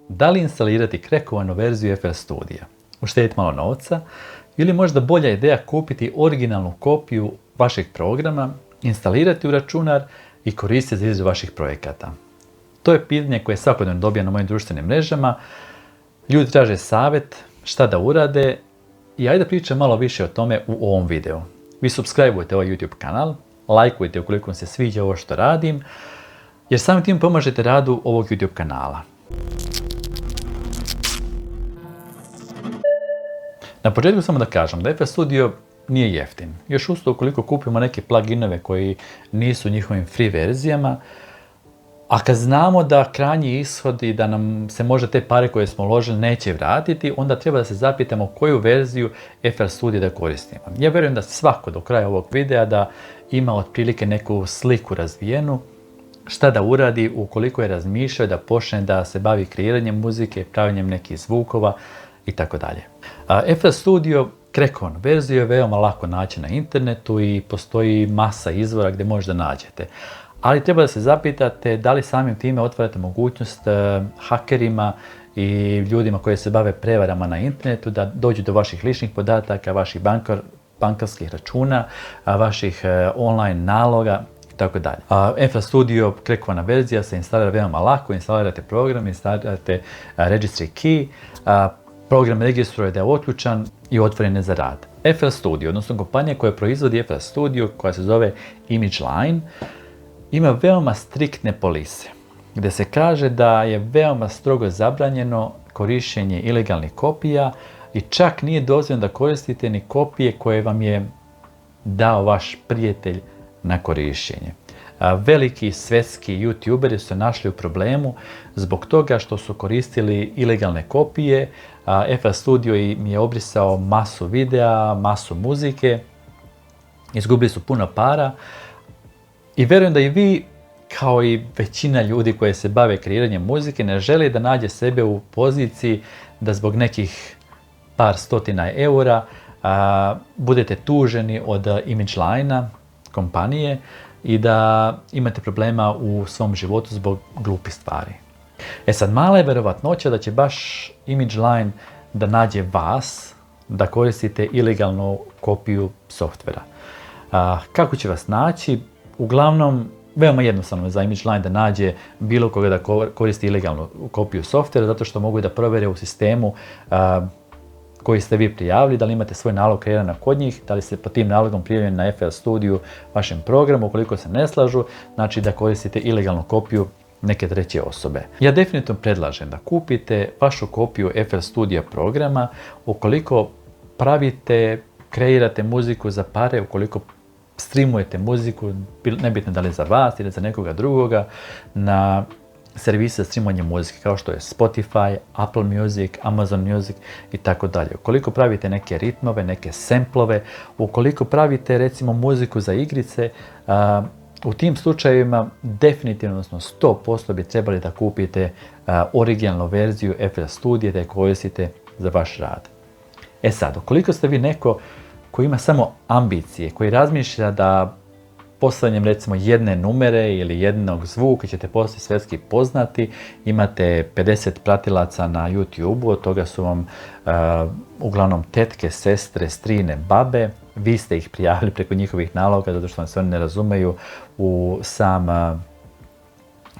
Da li instalirati krekovanu verziju FL Studija, uštediti malo novca ili možda bolja ideja kupiti originalnu kopiju vašeg programa, instalirati u računar i koristiti za izradu vaših projekata? To je pitanje koje svakodnevno dobijam na mojim društvenim mrežama. Ljudi traže savjet šta da urade i ajde pričam malo više o tome u ovom videu. Vi subscribe-ujte ovaj YouTube kanal, lajkujte ukoliko vam se sviđa ovo što radim, jer samim tim pomažete radu ovog YouTube kanala. Na početku samo da kažem da FL Studio nije jeftin. Još usto ukoliko kupimo neke pluginove koji nisu u njihovim free verzijama, a kad znamo da krajnji ishod i da nam se možda te pare koje smo uložili neće vratiti, onda treba da se zapitamo koju verziju FL Studio da koristimo. Ja vjerujem da svako do kraja ovog videa da ima otprilike neku sliku razvijenu, šta da uradi ukoliko je razmišljao da počne da se bavi kreiranjem muzike, pravljenjem nekih zvukova itd. FL Studio krekovanu verziju je veoma lako naći na internetu i postoji masa izvora gdje možda nađete. Ali treba da se zapitate da li samim time otvarate mogućnost hakerima i ljudima koji se bave prevarama na internetu da dođu do vaših ličnih podataka, vaših bankarskih računa, vaših online naloga itd. FL Studio krekovana verzija se instalira veoma lako, instalirate program, instalirate registry key, program registruje da je otključan i otvoren je za rad. FL Studio, odnosno kompanija koja proizvodi FL Studio, koja se zove Image Line, ima veoma striktne polise, gdje se kaže da je veoma strogo zabranjeno korištenje ilegalnih kopija i čak nije dozvoljeno da koristite ni kopije koje vam je dao vaš prijatelj na korištenje. Veliki svjetski youtuberi su našli u problemu zbog toga što su koristili ilegalne kopije. FL Studio im je obrisao masu videa, masu muzike, izgubili su puno para i vjerujem da i vi, kao i većina ljudi koji se bave kreiranjem muzike, ne želi da nađe sebe u poziciji da zbog nekih par stotina eura budete tuženi od Image Line-a, kompanije, i da imate problema u svom životu zbog glupih stvari. Sad, mala je vjerovatnoća da će baš Image Line da nađe vas da koristite ilegalnu kopiju softvera. Kako će vas naći? Uglavnom, veoma jednostavno je za Image Line da nađe bilo koga da koristi ilegalnu kopiju softvera, zato što mogu da provjere u sistemu koji ste vi prijavili, da li imate svoj nalog kreiran kod njih, da li ste po tim nalogom prijavljeni na FL Studio vašem programu, ukoliko se ne slažu, znači da koristite ilegalnu kopiju neke treće osobe. Ja definitivno predlažem da kupite vašu kopiju FL Studio programa ukoliko pravite, kreirate muziku za pare, ukoliko streamujete muziku, nebitno da li za vas ili za nekoga drugoga, na servise za streamanje muzike kao što je Spotify, Apple Music, Amazon Music i tako dalje. Ukoliko pravite neke ritmove, neke semplove, ukoliko pravite recimo muziku za igrice, u tim slučajevima definitivno, odnosno 100% bi trebali da kupite originalnu verziju FL Studio da je koristite za vaš rad. Sad, ukoliko ste vi neko koji ima samo ambicije, koji razmišlja da postavljanjem recimo jedne numere ili jednog zvuka ćete postati svjetski poznati, imate 50 pratilaca na YouTube-u, od toga su vam uglavnom tetke, sestre, strine, babe, vi ste ih prijavili preko njihovih naloga zato što vam se oni ne razumeju u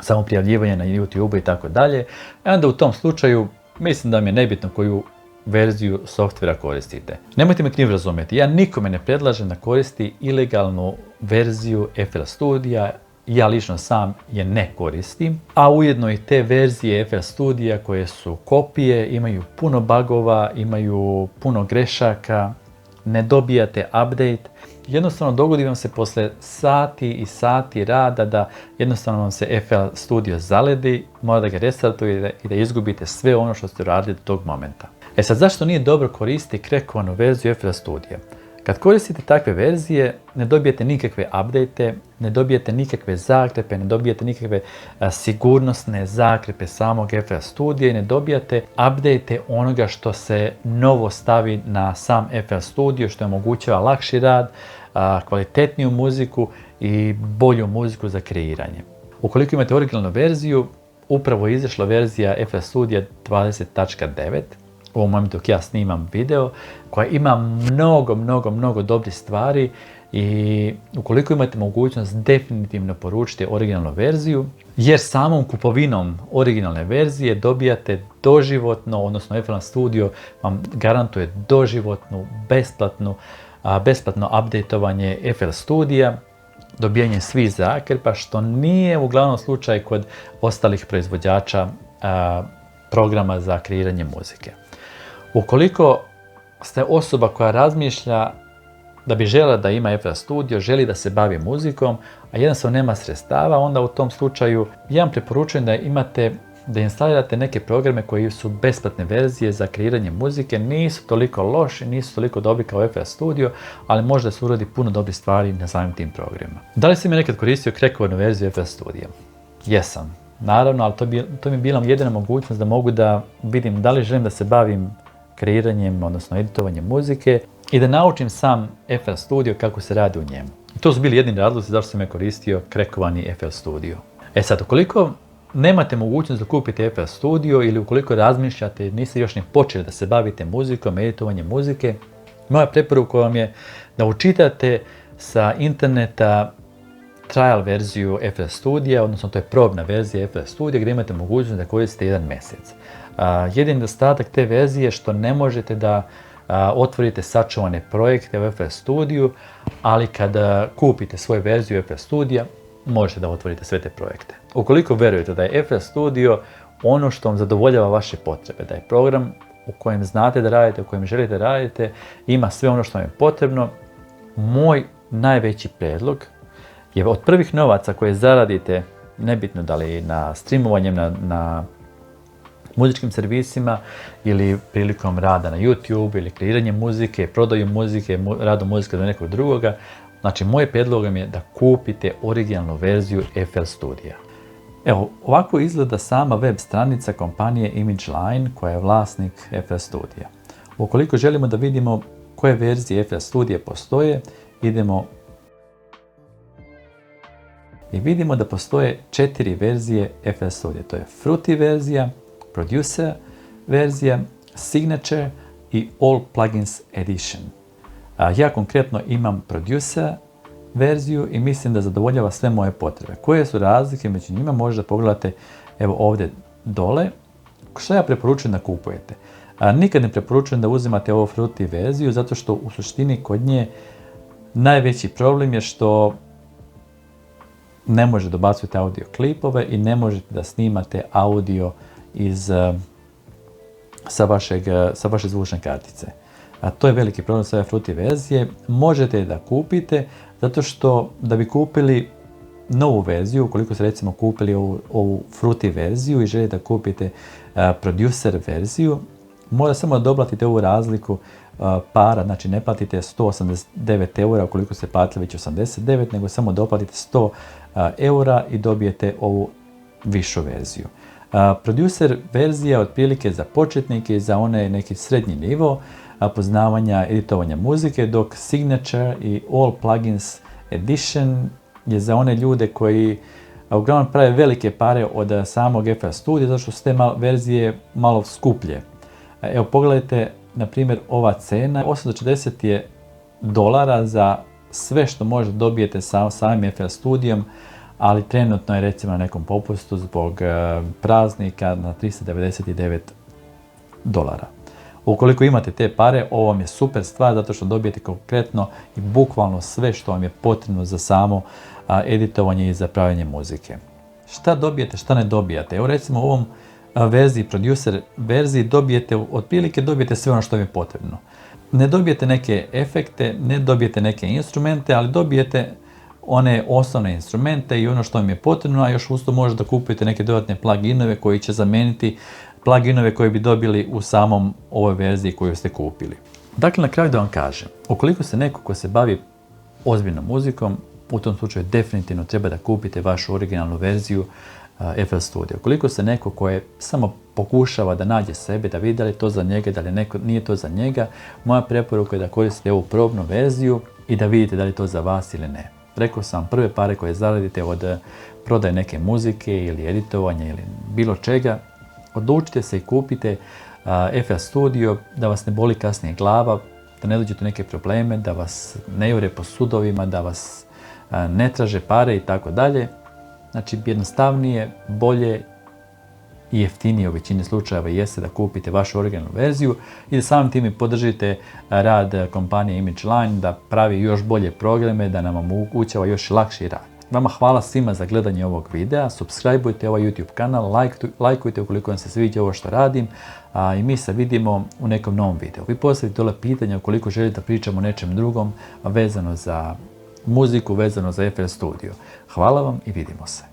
samo prijavljivanje na YouTube-u i tako dalje. Onda u tom slučaju mislim da mi je nebitno koju verziju softvera koristite. Nemojte me krivo razumjeti, ja nikome ne predlažem da koristi ilegalnu verziju FL Studija, ja lično sam je ne koristim, a ujedno i te verzije FL Studija koje su kopije imaju puno bugova, imaju puno grešaka, ne dobijate update, jednostavno dogodi vam se posle sati i sati rada da jednostavno vam se FL Studio zaledi, mora da ga restartujete i da izgubite sve ono što ste radili do tog momenta. Sad, zašto nije dobro koristiti krekovanu verziju FL Studia? Kad koristite takve verzije, ne dobijete nikakve update, ne dobijete nikakve zakrepe, ne dobijete nikakve sigurnosne zakrepe samog FL Studija i ne dobijate update onoga što se novo stavi na sam FL Studio, što omogućava lakši rad, kvalitetniju muziku i bolju muziku za kreiranje. Ukoliko imate originalnu verziju, upravo izašla verzija FL Studia 20.9, u ovom momentu dok ja snimam video, koja ima mnogo dobrih stvari i ukoliko imate mogućnost definitivno poručite originalnu verziju, jer samom kupovinom originalne verzije dobijate doživotno, odnosno FL Studio vam garantuje doživotnu, besplatno updateovanje FL Studija, dobijanje svih zakrpa, što nije uglavnom slučaj kod ostalih proizvođača programa za kreiranje muzike. Ukoliko ste osoba koja razmišlja da bi željela da ima FL Studio, želi da se bavi muzikom, a jednostavno nema sredstava, onda u tom slučaju ja vam preporučujem da instalirate neke programe koji su besplatne verzije za kreiranje muzike, nisu toliko loši, nisu toliko dobri kao FL Studio, ali možda se uradi puno dobrih stvari na samim tim programima. Da li si mi nekad koristio krekovanu verziju FL Studio? Jesam, naravno, ali to mi je bila jedina mogućnost da mogu da vidim da li želim da se bavim kreiranjem, odnosno editovanjem muzike i da naučim sam FL Studio kako se radi u njemu. I to su bili jedini razlozi zašto sam ja koristio krekovani FL Studio. E sad, ukoliko nemate mogućnost da kupite FL Studio ili ukoliko razmišljate, niste još ni počeli da se bavite muzikom, editovanjem muzike, moja preporuka vam je da učitate sa interneta trial verziju FL Studija, odnosno to je probna verzija FL Studija gdje imate mogućnost da koristite jedan mjesec. Jedini nedostatak te verzije je što ne možete da otvorite sačuvane projekte u FL Studiju, ali kada kupite svoju verziju FL Studija, možete da otvorite sve te projekte. Ukoliko verujete da je FL Studio ono što vam zadovoljava vaše potrebe, da je program u kojem znate da radite, u kojem želite da radite, ima sve ono što vam je potrebno, moj najveći prijedlog je od prvih novaca koje zaradite, nebitno da li na streamovanjem na muzičkim servisima ili prilikom rada na YouTube ili kreiranjem muzike, prodaju muzike, radom muzike do nekog drugoga. Znači, moj prijedlog je da kupite originalnu verziju FL Studija. Evo, ovako izgleda sama web stranica kompanije Image Line koja je vlasnik FL Studija. Ukoliko želimo da vidimo koje verzije FL Studija postoje, idemo i vidimo da postoje 4 verzije FL Studija. To je Fruity verzija, Producer verzija, Signature i All Plugins Edition. Ja konkretno imam Producer verziju i mislim da zadovoljava sve moje potrebe. Koje su razlike među njima možda pogledate evo ovdje dole. Što ja preporučujem da kupujete? Nikad ne preporučujem da uzimate ovu Fruity verziju zato što u suštini kod nje najveći problem je što ne možete dobaciti audio klipove i ne možete da snimate audio sa vaše zvučne kartice. To je veliki problem sa ove Fruity verzije. Možete da kupite zato što da bi kupili novu verziju, ukoliko ste recimo kupili ovu Fruity verziju i želite da kupite Producer verziju, mora samo da doplatite ovu razliku para, znači ne platite 189 eura ukoliko ste platili već 89, nego samo doplatite 100 eura i dobijete ovu višu verziju. Producer verzija otprilike za početnike i za one neki srednji nivo poznavanja editovanja muzike, dok Signature i All Plugins Edition je za one ljude koji uglavnom prave velike pare od samog FL Studia, zato što su te verzije malo skuplje. Evo pogledajte, na primjer, ova cena, $840 je za sve što možda dobijete sa samim FL Studijom, ali trenutno je recimo na nekom popustu zbog praznika na $399. Ukoliko imate te pare, ovo vam je super stvar zato što dobijete konkretno i bukvalno sve što vam je potrebno za samo editovanje i za pravljanje muzike. Šta dobijete, šta ne dobijate? Evo recimo u ovom verziji, Producer verziji, otprilike dobijete sve ono što vam je potrebno. Ne dobijete neke efekte, ne dobijete neke instrumente, ali dobijete one osnovne instrumente i ono što vam je potrebno, a još uz to možete da kupite neke dodatne pluginove koji će zameniti pluginove koje bi dobili u samom ovoj verziji koju ste kupili. Dakle, na kraju da vam kažem, ukoliko ste neko ko se bavi ozbiljnom muzikom, u tom slučaju definitivno treba da kupite vašu originalnu verziju FL Studio. Ukoliko ste neko koje samo pokušava da nađe sebe, da vidi da li je to za njega, da li nije to za njega, moja preporuka je da koristite ovu probnu verziju i da vidite da li je to za vas ili ne. Rekao sam, prve pare koje zaradite od prodaje neke muzike ili editovanja ili bilo čega, odlučite se i kupite FL Studio da vas ne boli kasnije glava, da ne dođete u neke probleme, da vas ne jure po sudovima, da vas ne traže pare i tako dalje. Znači, jednostavnije, bolje i jeftinije u većini slučajeva jeste da kupite vašu originalnu verziju i da samim tim podržite rad kompanije Image Line, da pravi još bolje programe, da nam omogućava još lakši rad. Vama hvala svima za gledanje ovog videa, subscribeujte ovaj YouTube kanal, lajkujte ukoliko vam se sviđa ovo što radim i mi se vidimo u nekom novom videu. Vi postavite dole pitanja ukoliko želite da pričamo o nečem drugom vezano za muziku, vezano za FL Studio. Hvala vam i vidimo se.